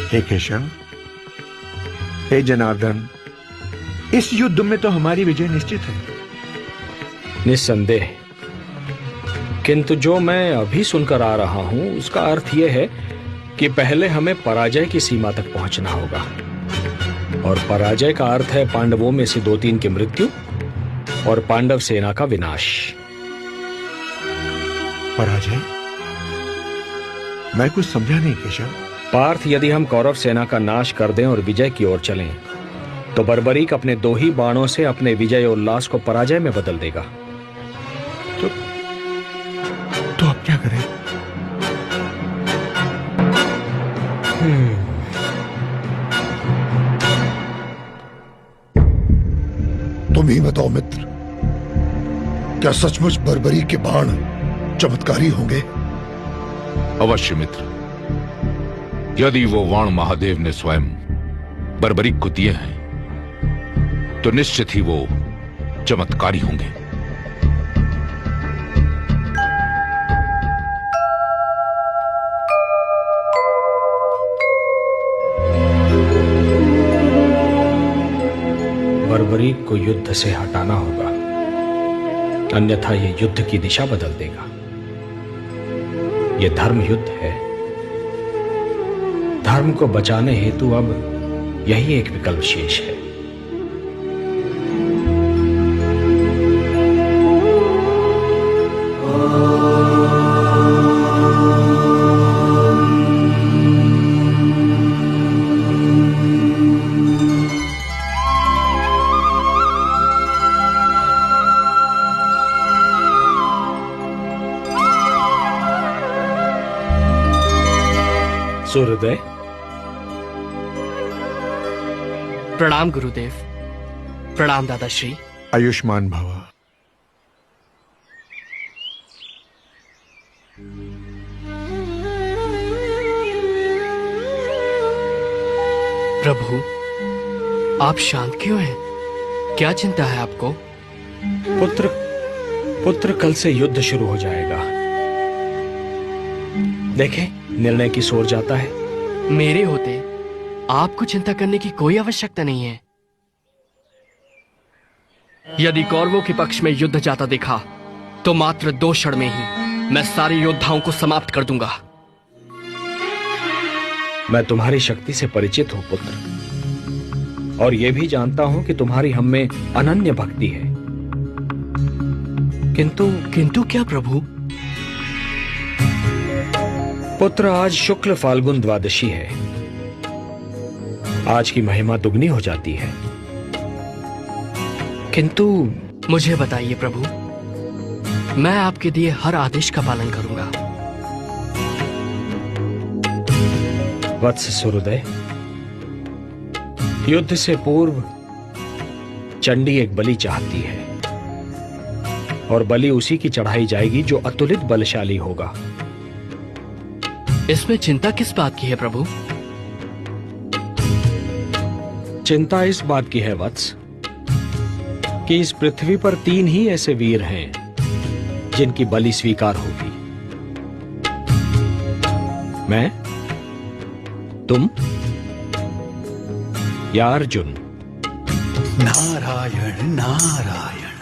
हे केशव, हे जनार्दन, इस युद्ध में तो हमारी विजय निश्चित है। निस्संदेह, किंतु जो मैं अभी सुनकर आ रहा हूं उसका अर्थ यह है कि पहले हमें पराजय की सीमा तक पहुंचना होगा, और पराजय का अर्थ है पांडवों में से 2-3 की मृत्यु और पांडव सेना का विनाश। पराजय? मैं कुछ समझा नहीं केशव। पार्थ, यदि हम कौरव सेना का नाश कर दें और विजय की ओर चलें, तो बर्बरीक अपने 2 ही बाणों से अपने विजय उल्लास को पराजय में बदल देगा। तो अब क्या करें? तुम ही बताओ मित्र, क्या सचमुच बर्बरी के बाण चमत्कारी होंगे? अवश्य मित्र, यदि वो बाण महादेव ने स्वयं बर्बरीक को दिए हैं तो निश्चित ही वो चमत्कारी होंगे। बर्बरीक को युद्ध से हटाना होगा, अन्यथा यह युद्ध की दिशा बदल देगा। यह धर्म युद्ध है। धर्म को बचाने हेतु अब यही एक विकल्प शेष है। सूर्योदय। प्रणाम गुरुदेव। प्रणाम दादाश्री। आयुष्मान भव। प्रभु, आप शांत क्यों हैं? क्या चिंता है आपको? पुत्र कल से युद्ध शुरू हो जाएगा। देखें, निर्णय की ओर जाता है। मेरे होते आपको चिंता करने की कोई आवश्यकता नहीं है। यदि कौरवों के पक्ष में युद्ध जाता देखा तो मात्र 2 क्षण में ही मैं सारे योद्धाओं को समाप्त कर दूंगा। मैं तुम्हारी शक्ति से परिचित हूं पुत्र, और यह भी जानता हूं कि तुम्हारी हम में अनन्य भक्ति है। किंतु क्या प्रभु? पुत्र, आज शुक्ल फाल्गुन द्वादशी है। आज की महिमा दुगनी हो जाती है। किंतु मुझे बताइए प्रभु, मैं आपके दिए हर आदेश का पालन करूंगा। वत्स सूर्योदय, युद्ध से पूर्व चंडी एक बलि चाहती है, और बलि उसी की चढ़ाई जाएगी जो अतुलित बलशाली होगा। इसमें चिंता किस बात की है प्रभु? चिंता इस बात की है वत्स कि इस पृथ्वी पर 3 ही ऐसे वीर हैं जिनकी बलि स्वीकार होगी। मैं, तुम या अर्जुन। नारायण नारायण।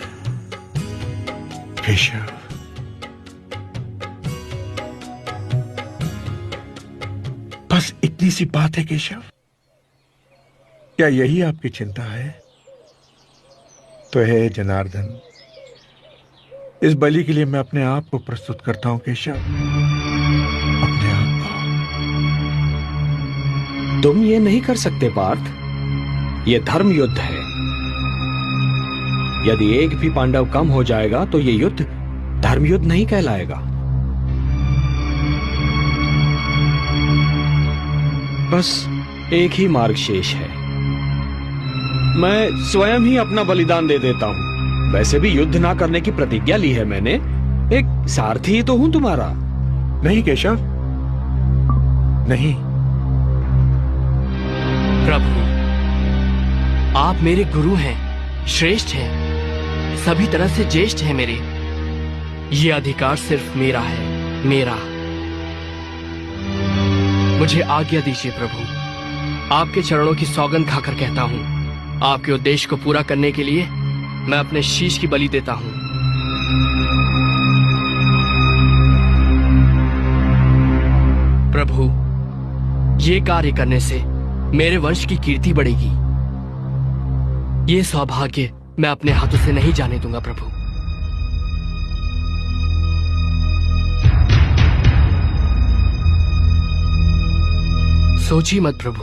केशव, बस इतनी सी बात है केशव? क्या यही आपकी चिंता है? तो है जनार्दन, इस बलि के लिए मैं अपने आप को प्रस्तुत करता हूं केशव, अपने आप को। तुम ये नहीं कर सकते पार्थ, ये धर्म युद्ध है। यदि एक भी पांडव कम हो जाएगा तो ये युद्ध धर्म युद्ध नहीं कहलाएगा। बस एक ही मार्ग शेष है। मैं स्वयं ही अपना बलिदान दे देता हूं। वैसे भी युद्ध ना करने की प्रतिज्ञा ली है मैंने। एक सारथी ही तो हूं तुम्हारा। नहीं केशव, नहीं। प्रभु, आप मेरे गुरु हैं, श्रेष्ठ हैं, सभी तरह से ज्येष्ठ हैं मेरे। ये अधिकार सिर्फ मेरा है, मेरा। मुझे आज्ञा दीजिए प्रभु। आपके चरणों की सौगंध खाकर कहता हूँ, आपके उद्देश्य को पूरा करने के लिए मैं अपने शीश की बलि देता हूँ। प्रभु, ये कार्य करने से मेरे वंश की कीर्ति बढ़ेगी। ये सौभाग्य मैं अपने हाथों से नहीं जाने दूंगा प्रभु। सोचिए मत प्रभु,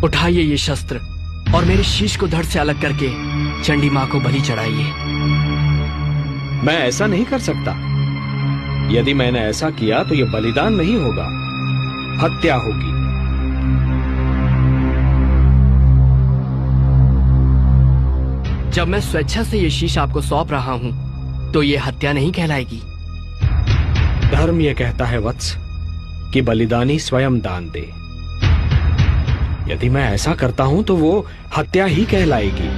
उठाइए ये शस्त्र और मेरे शीश को धड़ से अलग करके चंडी मां को बलि चढ़ाइए। मैं ऐसा नहीं कर सकता। यदि मैंने ऐसा किया तो यह बलिदान नहीं होगा, हत्या होगी। जब मैं स्वेच्छा से ये शीश आपको सौंप रहा हूं तो ये हत्या नहीं कहलाएगी। धर्म यह कहता है वत्स कि बलिदानी स्वयं दान दे। यदि मैं ऐसा करता हूं तो वो हत्या ही कहलाएगी।